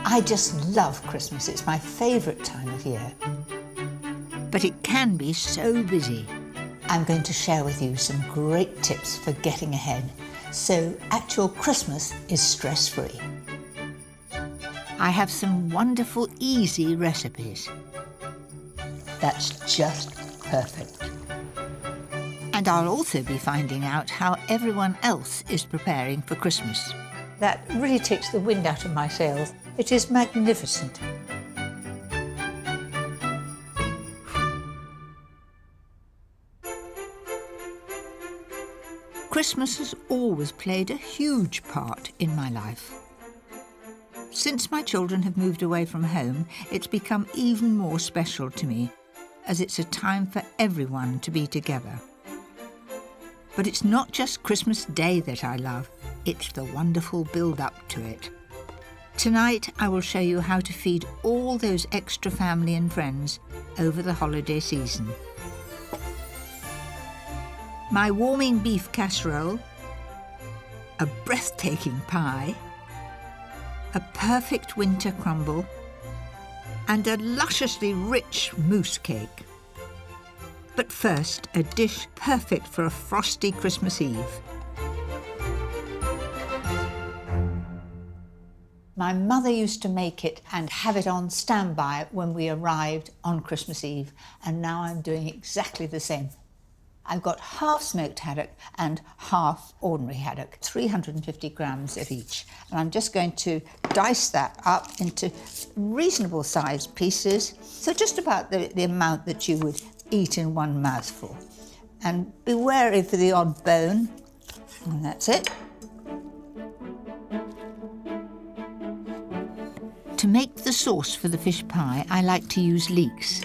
I just love Christmas. It's my favourite time of year. But it can be so busy. I'm going to share with you some great tips for getting ahead, so actual Christmas is stress-free. I have some wonderful, easy recipes. That's just perfect. And I'll also be finding out how everyone else is preparing for Christmas. That really takes the wind out of my sails. It is magnificent. Christmas has always played a huge part in my life. Since my children have moved away from home, it's become even more special to me, as it's a time for everyone to be together. But it's not just Christmas Day that I love, it's the wonderful build-up to it. Tonight I will show you how to feed all those extra family and friends over the holiday season. My warming beef casserole, a breathtaking pie, a perfect winter crumble, and a lusciously rich mousse cake. But first, a dish perfect for a frosty Christmas Eve. My mother used to make it and have it on standby when we arrived on Christmas Eve, and now I'm doing exactly the same. I've got half smoked haddock and half ordinary haddock, 350 grams of each. And I'm just going to dice that up into reasonable sized pieces, so just about the amount that you would eat in one mouthful. And be wary for the odd bone, and that's it. To make the sauce for the fish pie, I like to use leeks.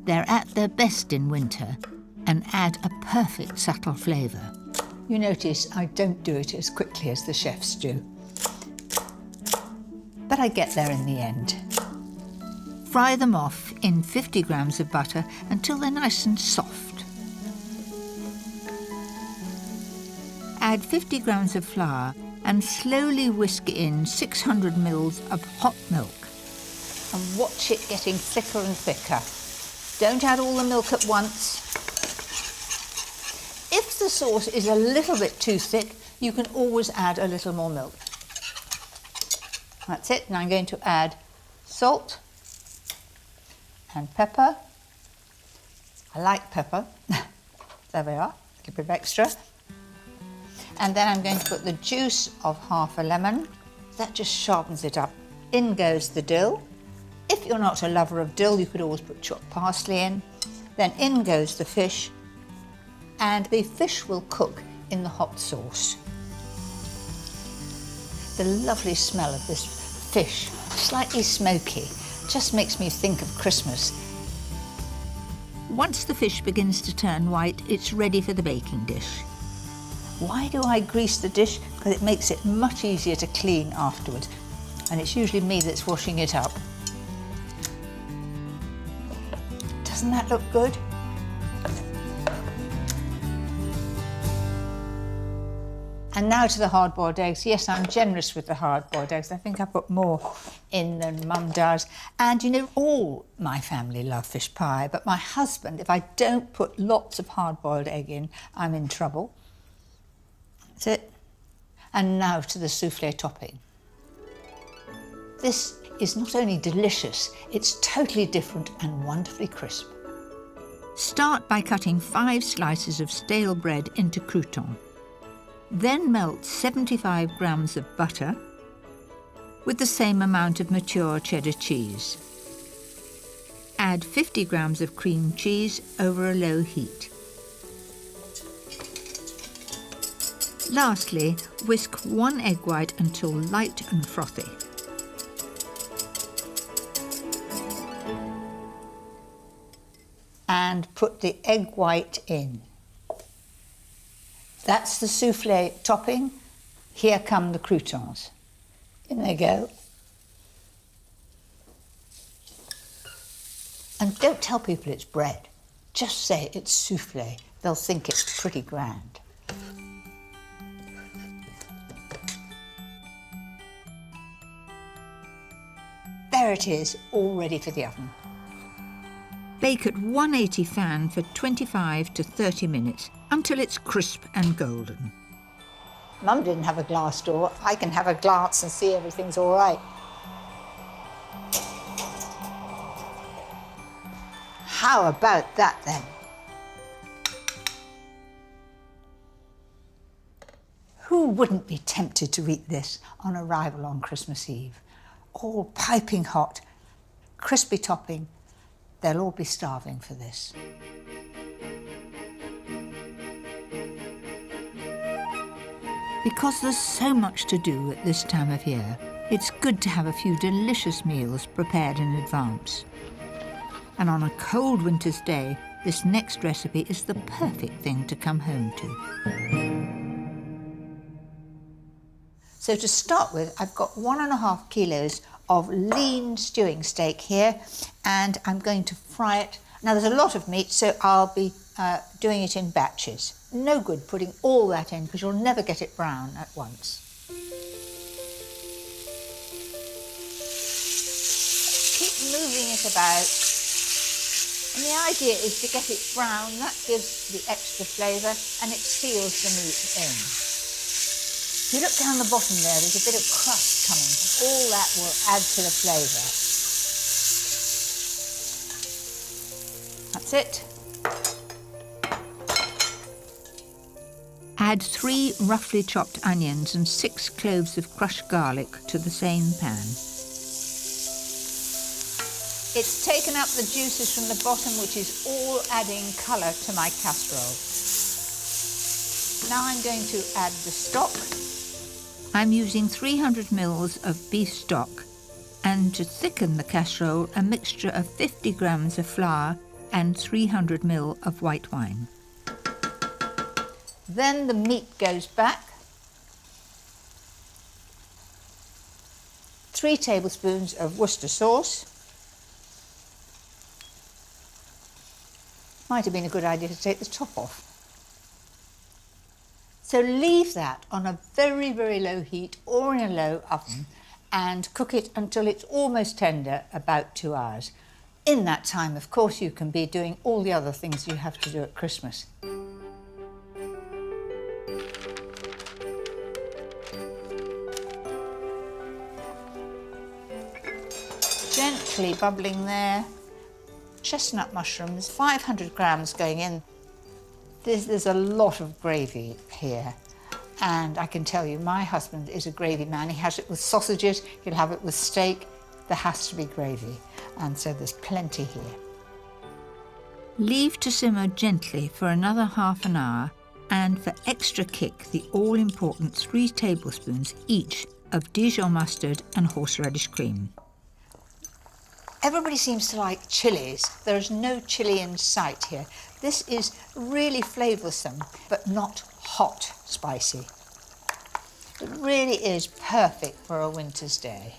They're at their best in winter and add a perfect subtle flavour. You notice I don't do it as quickly as the chefs do. But I get there in the end. Fry them off in 50 grams of butter until they're nice and soft. Add 50 grams of flour and slowly whisk in 600 mils of hot milk. And watch it getting thicker and thicker. Don't add all the milk at once. If the sauce is a little bit too thick, you can always add a little more milk. That's it. Now I'm going to add salt and pepper. I like pepper. There we are, a little bit of extra. And then I'm going to put the juice of half a lemon. That just sharpens it up. In goes the dill. If you're not a lover of dill, you could always put chopped parsley in. Then in goes the fish. And the fish will cook in the hot sauce. The lovely smell of this fish, slightly smoky, just makes me think of Christmas. Once the fish begins to turn white, it's ready for the baking dish. Why do I grease the dish? Because it makes it much easier to clean afterwards. And it's usually me that's washing it up. Doesn't that look good? And now to the hard-boiled eggs. Yes, I'm generous with the hard-boiled eggs. I think I put more in than Mum does. And you know, all my family love fish pie, but my husband, if I don't put lots of hard-boiled egg in, I'm in trouble. That's it. And now to the soufflé topping. This is not only delicious, it's totally different and wonderfully crisp. Start by cutting 5 slices of stale bread into crouton. Then melt 75 grams of butter with the same amount of mature cheddar cheese. Add 50 grams of cream cheese over a low heat. Lastly, whisk 1 egg white until light and frothy. And put the egg white in. That's the soufflé topping. Here come the croutons. In they go. And don't tell people it's bread. Just say it's soufflé. They'll think it's pretty grand. there it is, all ready for the oven. Bake at 180 fan for 25 to 30 minutes until it's crisp and golden. Mum didn't have a glass door. I can have a glance and see everything's all right. How about that then? Who wouldn't be tempted to eat this on arrival on Christmas Eve? All piping hot, crispy topping. They'll all be starving for this. Because there's so much to do at this time of year, it's good to have a few delicious meals prepared in advance. And on a cold winter's day, this next recipe is the perfect thing to come home to. So to start with, I've got 1.5 kilos of lean stewing steak here, and I'm going to fry it. Now there's a lot of meat, so I'll be doing it in batches. No good putting all that in because you'll never get it brown at once. Keep moving it about. And the idea is to get it brown. That gives the extra flavour and it seals the meat in. If you look down the bottom there, there's a bit of crust coming. All that will add to the flavour. That's it. Add 3 roughly chopped onions and 6 cloves of crushed garlic to the same pan. It's taken up the juices from the bottom, which is all adding colour to my casserole. Now I'm going to add the stock. I'm using 300 mils of beef stock, and to thicken the casserole, a mixture of 50 grams of flour and 300 ml of white wine. Then the meat goes back. 3 tablespoons of Worcester sauce. Might have been a good idea to take the top off. So leave that on a very, very low heat or in a low oven and cook it until it's almost tender, about 2 hours. In that time, of course, you can be doing all the other things you have to do at Christmas. Gently bubbling there. Chestnut mushrooms, 500 grams going in. There's a lot of gravy here, and I can tell you my husband is a gravy man. He has it with sausages, he'll have it with steak. There has to be gravy, and so there's plenty here. Leave to simmer gently for another half an hour, and for extra kick, the all-important 3 tablespoons each of Dijon mustard and horseradish cream. Everybody seems to like chilies. There is no chili in sight here. This is really flavoursome, but not hot spicy. It really is perfect for a winter's day.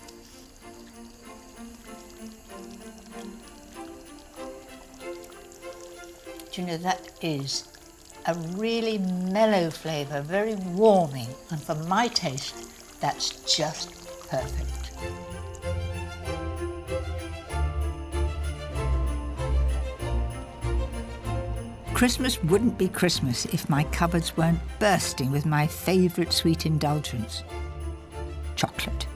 Do you know, that is a really mellow flavour, very warming, and for my taste, that's just perfect. Christmas wouldn't be Christmas if my cupboards weren't bursting with my favourite sweet indulgence, chocolate.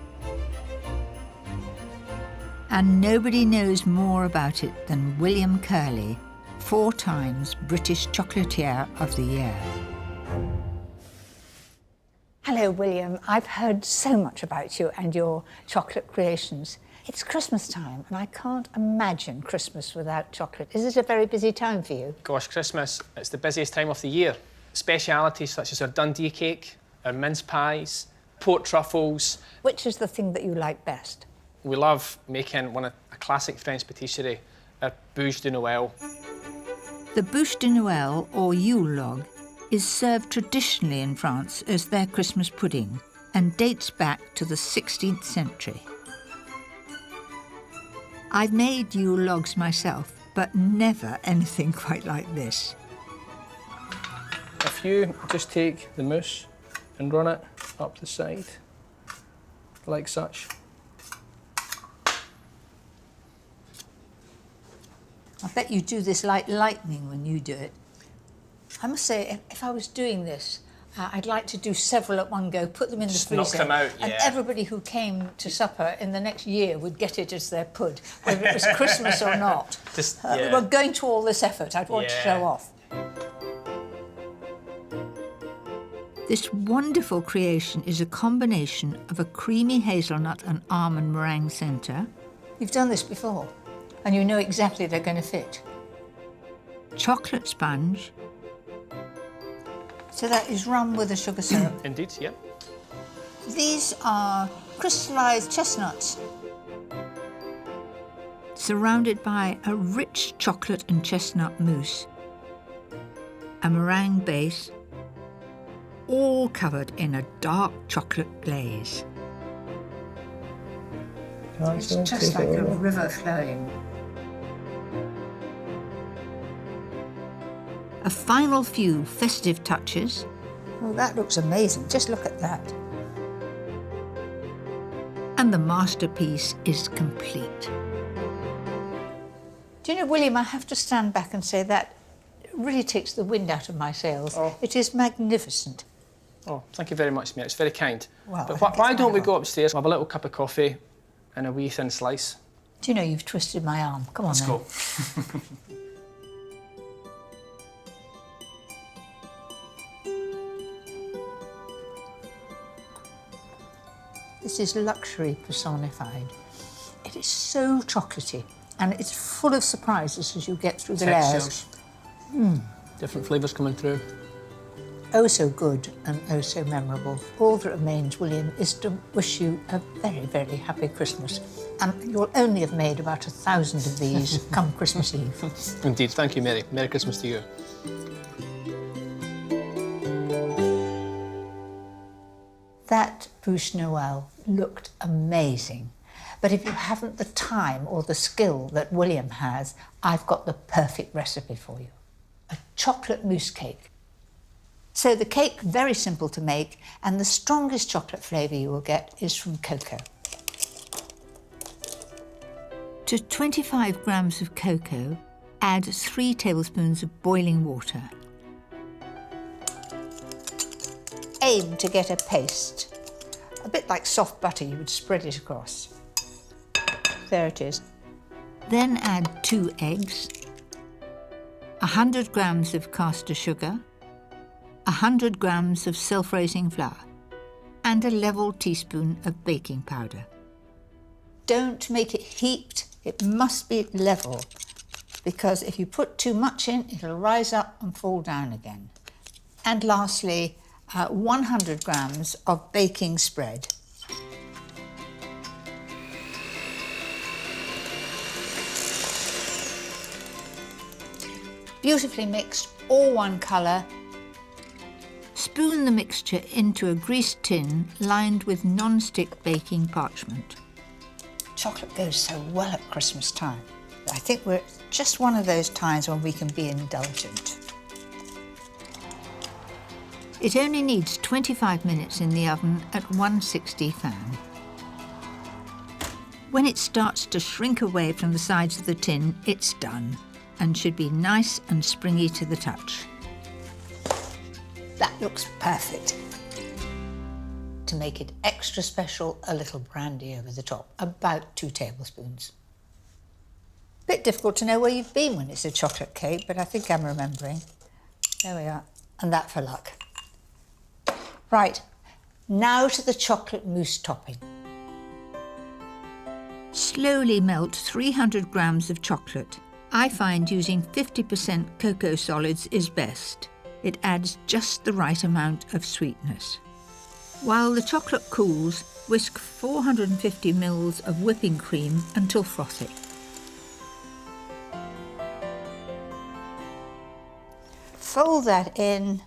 And nobody knows more about it than William Curley, 4 times British Chocolatier of the Year. Hello, William. I've heard so much about you and your chocolate creations. It's Christmas time, and I can't imagine Christmas without chocolate. Is it a very busy time for you? Gosh, Christmas, it's the busiest time of the year. Specialities such as our Dundee cake, our mince pies, pork truffles. Which is the thing that you like best? We love making a classic French patisserie, our bûche de Noël. The bûche de Noël, or Yule log, is served traditionally in France as their Christmas pudding and dates back to the 16th century. I've made Yule logs myself, but never anything quite like this. If you just take the mousse and run it up the side, like such, I bet you do this like lightning when you do it. I must say, if I was doing this, I'd like to do several at one go, put them in the freezer. Knock them out, and yeah. everybody who came to supper in the next year would get it as their pud, whether it was Christmas or not. Well, going to all this effort, I'd want to show off. This wonderful creation is a combination of a creamy hazelnut and almond meringue centre, You've done this before, and you know exactly they're going to fit. chocolate sponge, So that is rum with a sugar syrup. Indeed, yeah. These are crystallised chestnuts. surrounded by a rich chocolate and chestnut mousse, a meringue base, all covered in a dark chocolate glaze. It's just like a river flowing. A final few festive touches, Oh, that looks amazing. Just look at that. and the masterpiece is complete. Do you know, William, I have to stand back and say that really takes the wind out of my sails. Oh. It is magnificent. Oh, thank you very much, mate. It's very kind. Well, but I think why it's don't we my go upstairs, have a little cup of coffee and a wee thin slice? Do you know, you've twisted my arm. Come on, Let's then. go. This is luxury personified. It is so chocolatey, and it's full of surprises as you get through the layers. Textures. Different flavours coming through. Oh, so good and oh, so memorable. All that remains, William, is to wish you a very, very happy Christmas. And you'll only have made about 1,000 of these come Christmas Eve. Indeed. Thank you, Mary. Merry Christmas to you. That Bûche Noël looked amazing. But if you haven't the time or the skill that William has, I've got the perfect recipe for you. A chocolate mousse cake. So the cake, very simple to make, and the strongest chocolate flavour you will get is from cocoa. To 25 grams of cocoa, add 3 tablespoons of boiling water. Aim to get a paste. A bit like soft butter, you would spread it across. There it is. Then add 2 eggs, 100 grams of caster sugar, 100 grams of self-raising flour, and a level teaspoon of baking powder. Don't make it heaped, it must be level, because if you put too much in, it'll rise up and fall down again. And lastly, 100 grams of baking spread. Beautifully mixed, all one colour. Spoon the mixture into a greased tin lined with non-stick baking parchment. Chocolate goes so well at Christmas time. I think we're just one of those times when we can be indulgent. It only needs 25 minutes in the oven at 160 fan. When it starts to shrink away from the sides of the tin, it's done and should be nice and springy to the touch. That looks perfect. To make it extra special, a little brandy over the top, about 2 tablespoons. Bit difficult to know where you've been when it's a chocolate cake, but I think I'm remembering. There we are, and that for luck. Right, now to the chocolate mousse topping. Slowly melt 300 grams of chocolate. I find using 50% cocoa solids is best. It adds just the right amount of sweetness. While the chocolate cools, whisk 450 ml of whipping cream until frothy. Fold that in,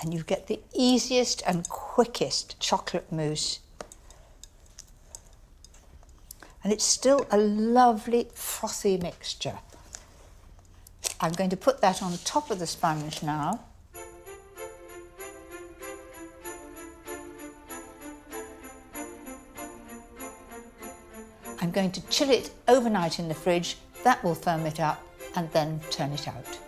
and you get the easiest and quickest chocolate mousse. And it's still a lovely frothy mixture. I'm going to put that on top of the sponge now. I'm going to chill it overnight in the fridge. That will firm it up. and then turn it out.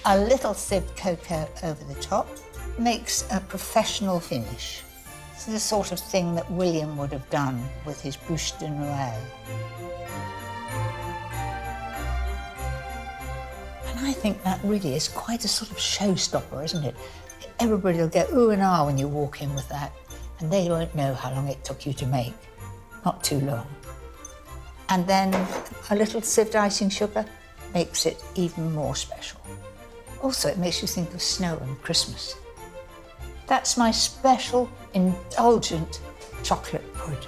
A little sieved cocoa over the top makes a professional finish. It's the sort of thing that William would have done with his bûche de Noël. And I think that really is quite a sort of showstopper, isn't it? Everybody will go ooh and ah when you walk in with that, and they won't know how long it took you to make. Not too long. And then a little sieved icing sugar makes it even more special. Also, it makes you think of snow and Christmas. That's my special, indulgent chocolate pud.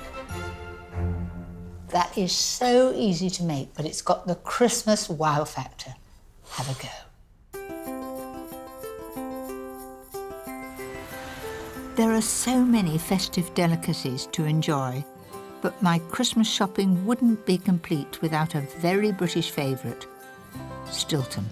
That is so easy to make, but it's got the Christmas wow factor. Have a go. There are so many festive delicacies to enjoy, but my Christmas shopping wouldn't be complete without a very British favourite, Stilton.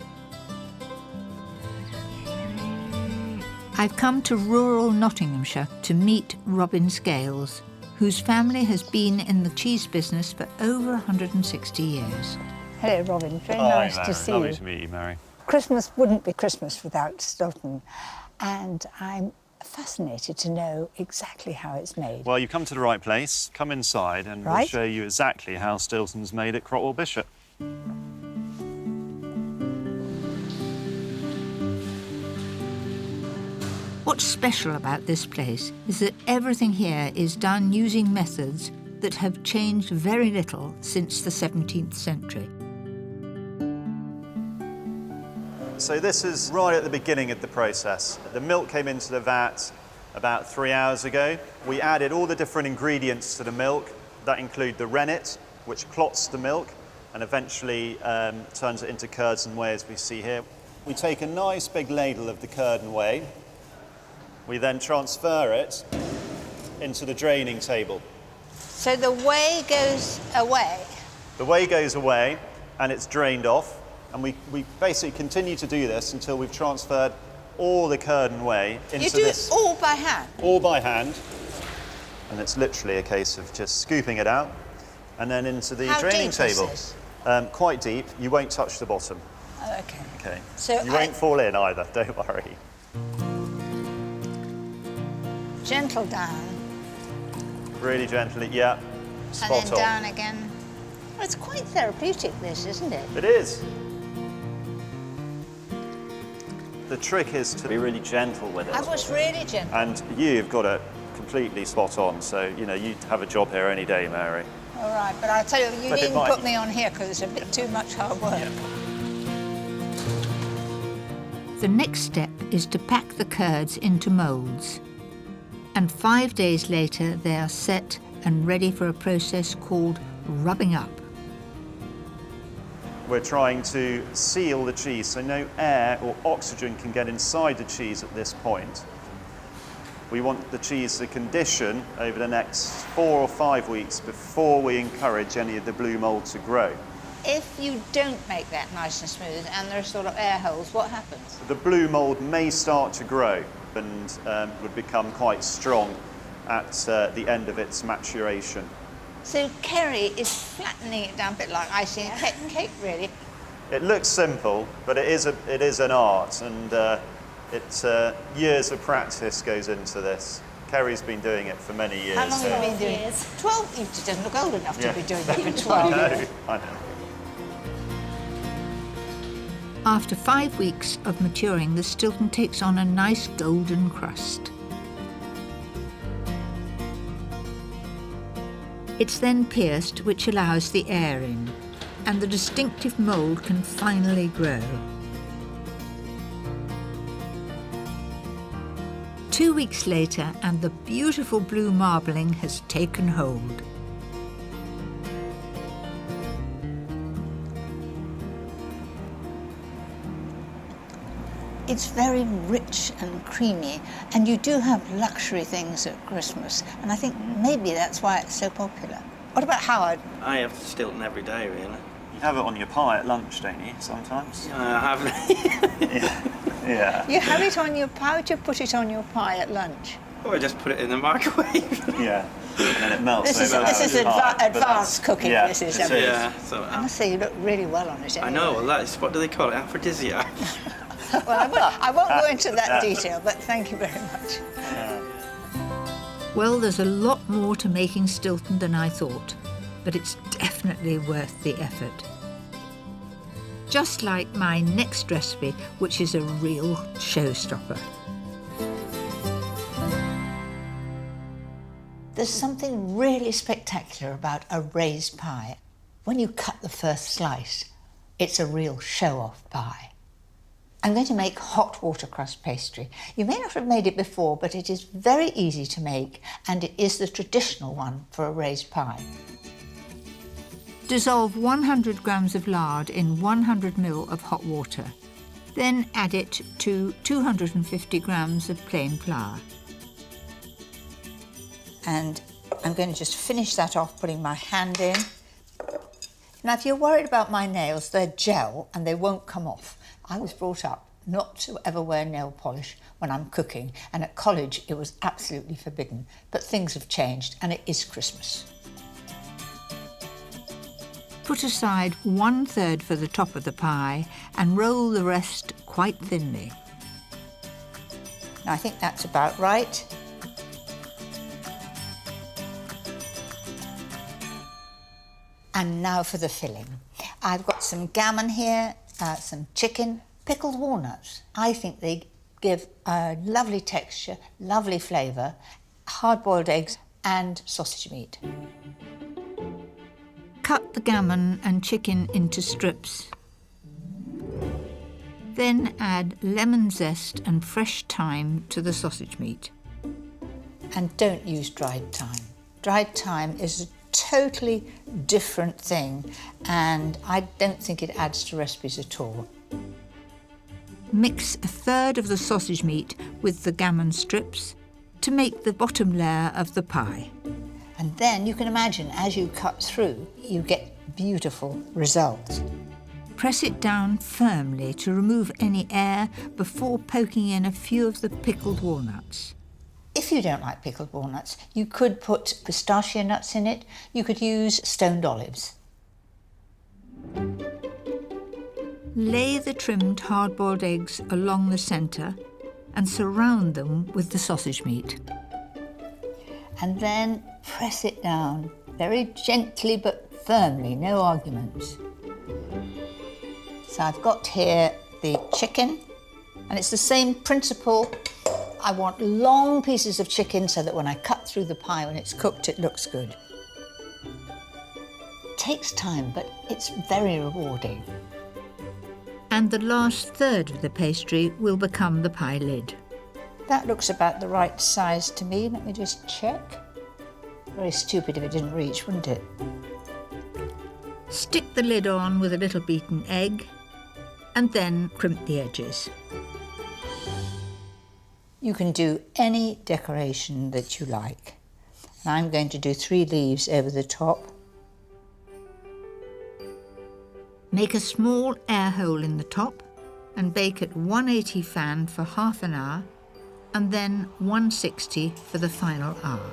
I've come to rural Nottinghamshire to meet Robin Scales, whose family has been in the cheese business for over 160 years. Hello, Robin. Very nice to see you. Lovely to meet you, Mary. Christmas wouldn't be Christmas without Stilton, and I'm fascinated to know exactly how it's made. Well, you've come to the right place. Come inside and we'll show you exactly how Stilton's made at Crotwell Bishop. What's special about this place is that everything here is done using methods that have changed very little since the 17th century. So this is right at the beginning of the process. The milk came into the vat about 3 hours ago. We added all the different ingredients to the milk. That include the rennet, which clots the milk and eventually turns it into curds and whey, as we see here. We take a nice big ladle of the curd and whey. We then transfer it into the draining table. So the whey goes away? The whey goes away and it's drained off. And we basically continue to do this until we've transferred all the curd and whey into this. You do it all by hand? All by hand. And it's literally a case of just scooping it out and then into the draining table. Quite deep. You won't touch the bottom. Oh, okay. Okay. So you won't fall in either, don't worry. Gentle down. Really gently, yeah. Spot on. And then down again. Well, it's quite therapeutic, this, isn't it? It is. The trick is to be really gentle with it. I was really gentle. And you've got it completely spot on, so, you know, you'd have a job here any day, Mary. All right, but I tell you, you But it needn't might- put me on here because it's a bit too much hard work. Yeah. The next step is to pack the curds into moulds. And 5 days later, they are set and ready for a process called rubbing up. We're trying to seal the cheese so no air or oxygen can get inside the cheese at this point. We want the cheese to condition over the next 4 or 5 weeks before we encourage any of the blue mould to grow. If you don't make that nice and smooth and there are sort of air holes, what happens? The blue mould may start to grow and would become quite strong at the end of its maturation. So Kerry is flattening it down a bit like icing a cake, really. It looks simple, but it is an art, and years of practice goes into this. Kerry's been doing it for many years. How long have you been doing it? 12? You doesn't look old enough to be doing it for 12. I know. After 5 weeks of maturing, the Stilton takes on a nice golden crust. It's then pierced, which allows the air in, and the distinctive mould can finally grow. 2 weeks later, and the beautiful blue marbling has taken hold. It's very rich and creamy, and you do have luxury things at Christmas, and I think maybe that's why it's so popular. What about Howard? I have Stilton every day, really. You have it on your pie at lunch, don't you, sometimes? I have. Yeah. Yeah. You have it on your pie. How would you put it on your pie at lunch? Or just put it in the microwave. Yeah. And then it melts This over. is advanced cooking. Yeah, This is. it is. Yeah, so I must say, you look really well on it. I Anyway. know, well, that's, what do they call it? Aphrodisiac. Well, I won't go into that detail, but thank you very much. Well, there's a lot more to making Stilton than I thought, but it's definitely worth the effort. Just like my next recipe, which is a real showstopper. There's something really spectacular about a raised pie. When you cut the first slice, it's a real show-off pie. I'm going to make hot watercress pastry. You may not have made it before, but it is very easy to make, and it is the traditional one for a raised pie. Dissolve 100 grams of lard in 100 ml of hot water. Then add it to 250 grams of plain flour. And I'm going to just finish that off, putting my hand in. Now, if you're worried about my nails, they're gel and they won't come off. I was brought up not to ever wear nail polish when I'm cooking, and at college it was absolutely forbidden. But things have changed and it is Christmas. Put aside 1/3 for the top of the pie and roll the rest quite thinly. Now, I think that's about right. And now for the filling. I've got some gammon here, some chicken, pickled walnuts. I think they give a lovely texture, lovely flavour, hard-boiled eggs and sausage meat. Cut the gammon and chicken into strips. Then add lemon zest and fresh thyme to the sausage meat. And don't use dried thyme. Dried thyme is a totally different thing, and I don't think it adds to recipes at all. Mix 1/3 of the sausage meat with the gammon strips to make the bottom layer of the pie. And then you can imagine, as you cut through, you get beautiful results. Press it down firmly to remove any air before poking in a few of the pickled walnuts. If you don't like pickled walnuts, you could put pistachio nuts in it. You could use stoned olives. Lay the trimmed hard-boiled eggs along the centre and surround them with the sausage meat. And then press it down, very gently but firmly, no arguments. So I've got here the chicken, and it's the same principle. I want long pieces of chicken so that when I cut through the pie, when it's cooked, it looks good. It takes time, but it's very rewarding. And the last 1/3 of the pastry will become the pie lid. That looks about the right size to me. Let me just check. Very stupid if it didn't reach, wouldn't it? Stick the lid on with a little beaten egg and then crimp the edges. You can do any decoration that you like. And I'm going to do 3 leaves over the top. Make a small air hole in the top and bake at 180 fan for half an hour and then 160 for the final hour.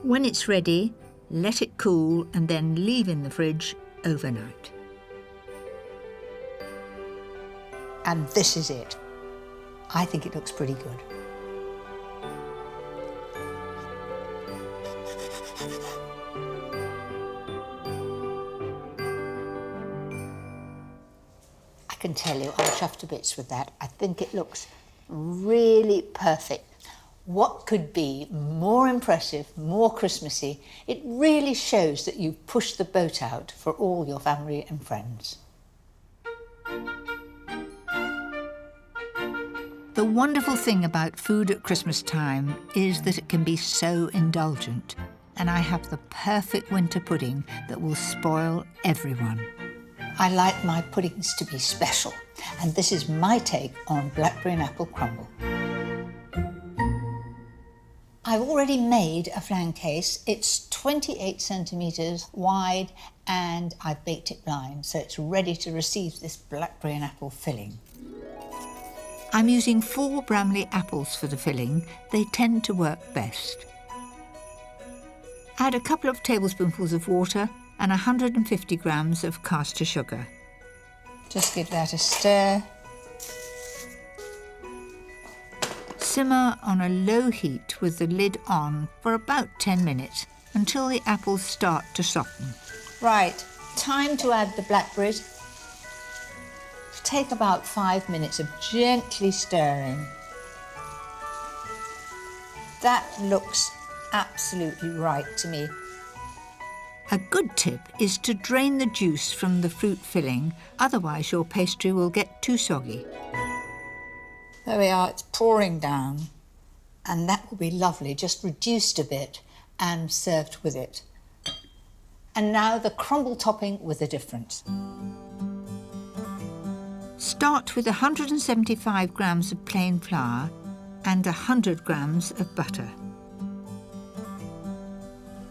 When it's ready, let it cool and then leave in the fridge overnight. And this is it. I think it looks pretty good. I can tell you, I'm chuffed to bits with that. I think it looks really perfect. What could be more impressive, more Christmassy? It really shows that you've pushed the boat out for all your family and friends. The wonderful thing about food at Christmas time is that it can be so indulgent, and I have the perfect winter pudding that will spoil everyone. I like my puddings to be special, and this is my take on blackberry and apple crumble. I've already made a flan case. It's 28 centimetres wide and I've baked it blind, so it's ready to receive this blackberry and apple filling. I'm using 4 Bramley apples for the filling. They tend to work best. Add a couple of tablespoonfuls of water and 150 grams of caster sugar. Just give that a stir. Simmer on a low heat with the lid on for about 10 minutes until the apples start to soften. Right, time to add the blackberries. Take about 5 minutes of gently stirring. That looks absolutely right to me. A good tip is to drain the juice from the fruit filling, otherwise your pastry will get too soggy. There we are, it's pouring down. And that will be lovely, just reduced a bit and served with it. And now the crumble topping with a difference. Start with 175 grams of plain flour and 100 grams of butter.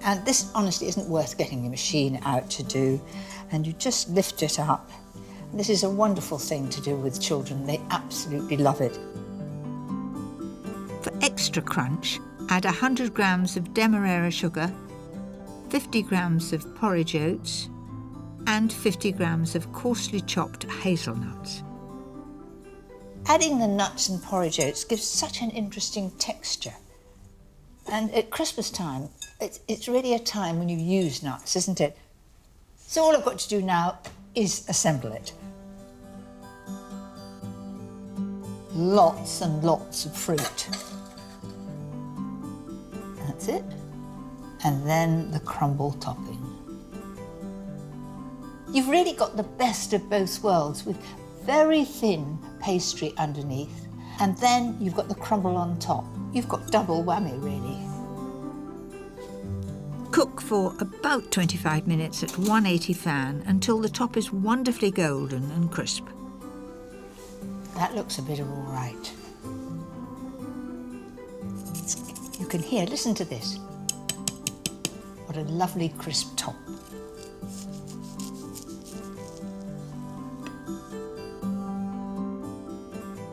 And this honestly isn't worth getting a machine out to do. And you just lift it up. This is a wonderful thing to do with children. They absolutely love it. For extra crunch, add 100 grams of demerara sugar, 50 grams of porridge oats, and 50 grams of coarsely chopped hazelnuts. Adding the nuts and porridge oats gives such an interesting texture. And at Christmas time, it's really a time when you use nuts, isn't it? So all I've got to do now is assemble it. Lots and lots of fruit. That's it. And then the crumble topping. You've really got the best of both worlds with very thin pastry underneath, and then you've got the crumble on top. You've got double whammy, really. Cook for about 25 minutes at 180 fan until the top is wonderfully golden and crisp. That looks a bit of all right. You can hear, listen to this. What a lovely crisp top.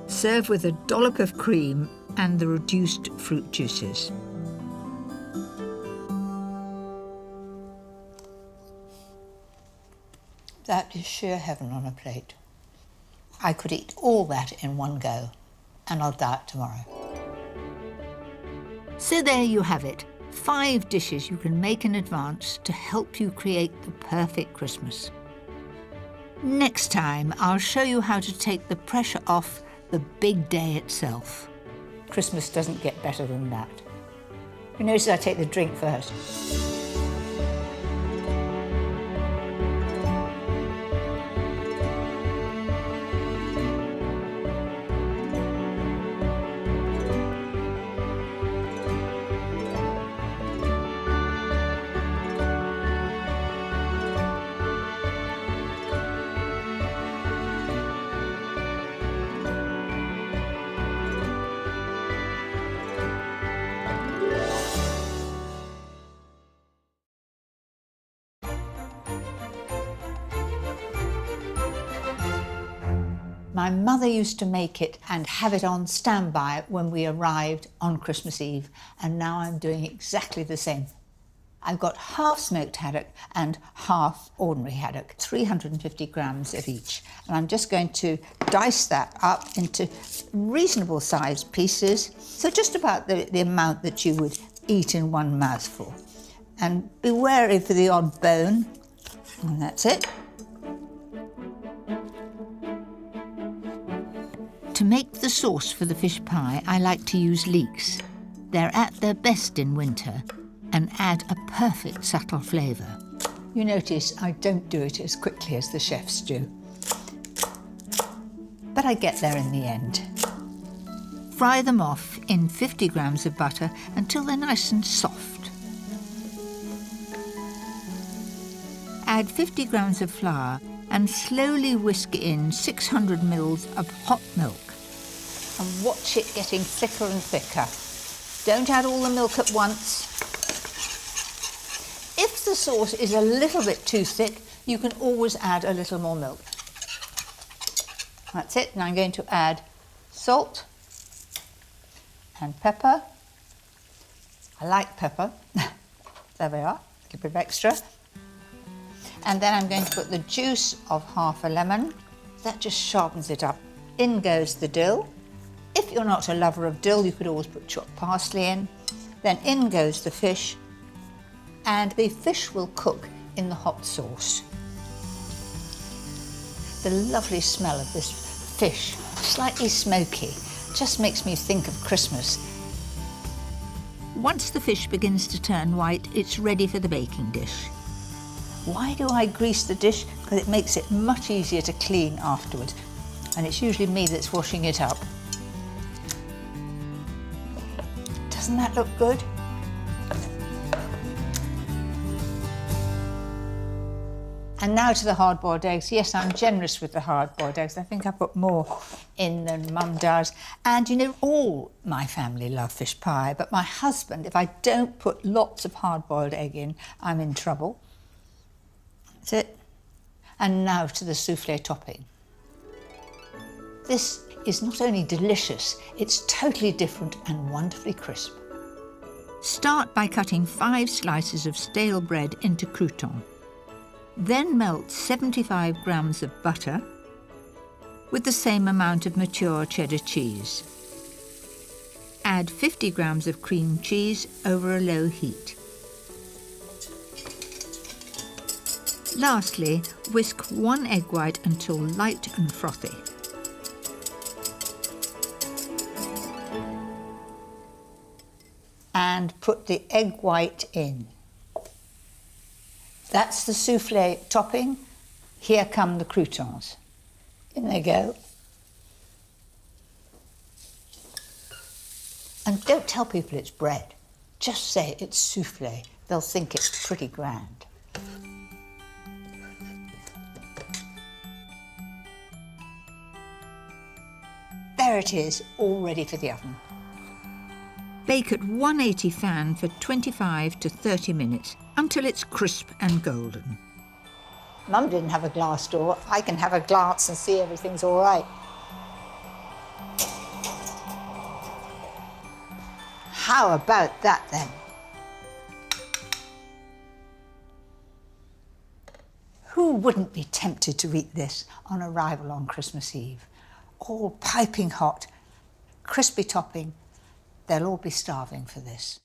Serve with a dollop of cream and the reduced fruit juices. That is sheer heaven on a plate. I could eat all that in one go, and I'll diet tomorrow. So there you have it, 5 dishes you can make in advance to help you create the perfect Christmas. Next time, I'll show you how to take the pressure off the big day itself. Christmas doesn't get better than that. You notice I take the drink first. My mother used to make it and have it on standby when we arrived on Christmas Eve, and now I'm doing exactly the same. I've got half smoked haddock and half ordinary haddock, 350 grams of each. And I'm just going to dice that up into reasonable sized pieces, so just about the amount that you would eat in one mouthful. And be wary for the odd bone, and that's it. To make the sauce for the fish pie, I like to use leeks. They're at their best in winter and add a perfect subtle flavour. You notice I don't do it as quickly as the chefs do. But I get there in the end. Fry them off in 50 grams of butter until they're nice and soft. Add 50 grams of flour and slowly whisk in 600 ml of hot milk. And watch it getting thicker and thicker. Don't add all the milk at once. If the sauce is a little bit too thick, you can always add a little more milk. That's it. Now I'm going to add salt and pepper. I like pepper. There we are, a little bit of extra. And then I'm going to put the juice of half a lemon. That just sharpens it up. In goes the dill. If you're not a lover of dill, you could always put chopped parsley in. Then in goes the fish, and the fish will cook in the hot sauce. The lovely smell of this fish, slightly smoky, just makes me think of Christmas. Once the fish begins to turn white, it's ready for the baking dish. Why do I grease the dish? Because it makes it much easier to clean afterwards. And it's usually me that's washing it up. Doesn't that look good? And now to the hard-boiled eggs. Yes, I'm generous with the hard-boiled eggs. I think I put more in than Mum does. And you know, all my family love fish pie, but my husband, if I don't put lots of hard-boiled egg in, I'm in trouble. That's it. And now to the soufflé topping. This is not only delicious, it's totally different and wonderfully crisp. Start by cutting 5 slices of stale bread into crouton. Then melt 75 grams of butter with the same amount of mature cheddar cheese. Add 50 grams of cream cheese over a low heat. Lastly, whisk 1 egg white until light and frothy. And put the egg white in. That's the soufflé topping. Here come the croutons. In they go. And don't tell people it's bread. Just say it's soufflé. They'll think it's pretty grand. There it is, all ready for the oven. Bake at 180 fan for 25 to 30 minutes until it's crisp and golden. Mum didn't have a glass door. I can have a glance and see everything's all right. How about that then? Who wouldn't be tempted to eat this on arrival on Christmas Eve? All piping hot, crispy topping. They'll all be starving for this.